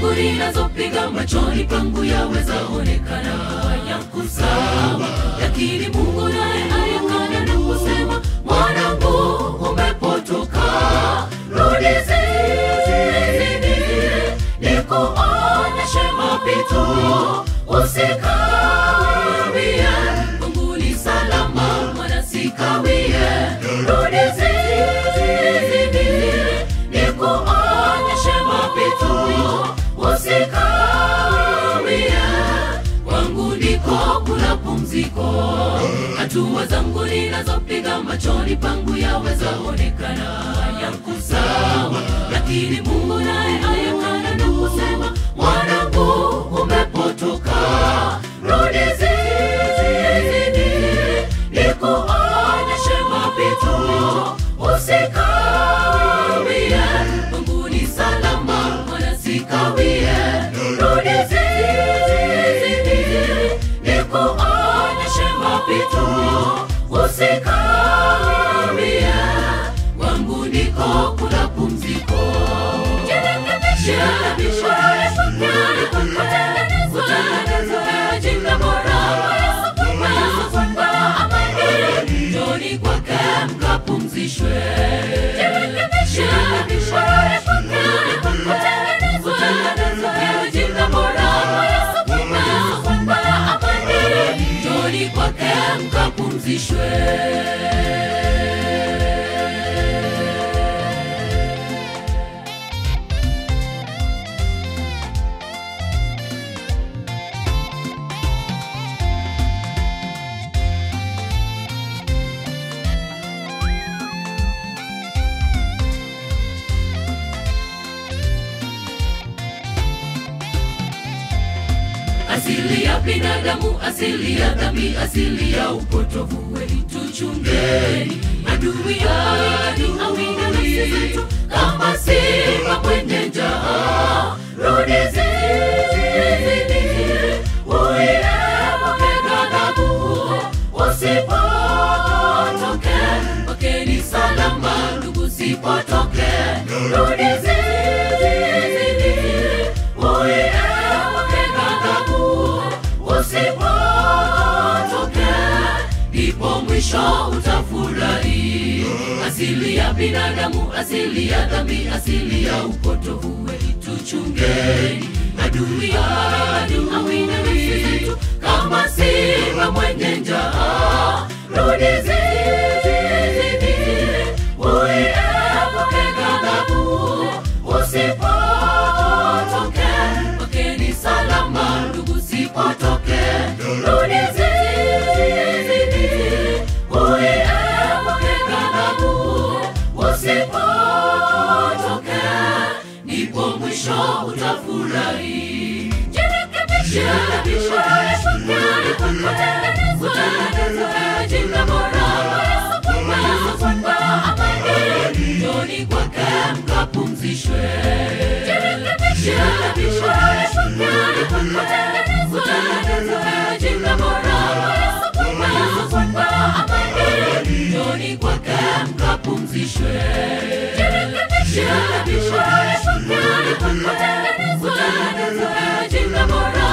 zangu ninazopiga machoni pangu yaweza onekana yangu sawa, lakini Mungu naye ayakana na kusema, mwanangu umepotoka, rudi zizini, nikuonyeshe mapito, usikawie, Mungu ni salama, mwana sikawie, rudi zizini, nikuonyeshe mapito, usikawie, wangu ndiko kuna pumziko. Hatua zangu ninazopiga machoni pangu yaweza onekana yangu sawa, lakini Mungu naye ayakana na kusema, mwanangu umepotoka, rudi zizini, nikuonyeshe mapito, usikawie, Mungu ni salama, mwana sikawie, rudi zizini, nikuonyeshe mapito, usikawie, wangu ndiko kuna pumziko. Jinga bora Joni kwake mkapumzishwe. Jinga bora Joni kwake mkapumzishwe. Asili ya binadamu, asili ya dhambi, asili ya upotovu, wetu tuchungeni. Adui awinda nafsi zetu kama simba mwenye njaa, rudi zizini, uiepuke ghadhabu, usipotoke, wakeni salama ndugu, usipotoke, rudi zizini, uiepuke ghadhabu, usipotoke, ndipo mwisho utafurahi. Asili ya binadamu, asili ya dhambi, asili ya upotovu, wetu tuchungeni. Adui awinda nafsi zetu kama simba mwenye njaa, rudi zizini, uiepuke ghadhabu, usipotoke, wakeni salama ndugu, usipotoke, rudi zizini, uiepuke ghadhabu, usipotoke, ndipo mwisho utafurahi. Jirekebishe, jinga bora Joni kwake mkapumzishwe. Jinga bora Joni kwake mkapumzishwe. Jinga bora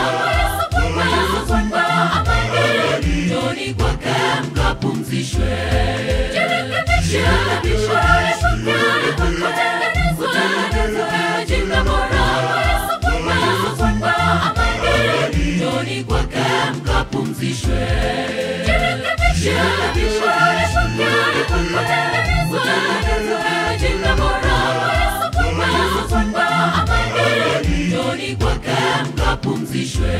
Joni kwake mkapumzishwe. Jinga bora Joni kwake mkapumzishwe. Jinga bora Joni kwake mkapumzishwe.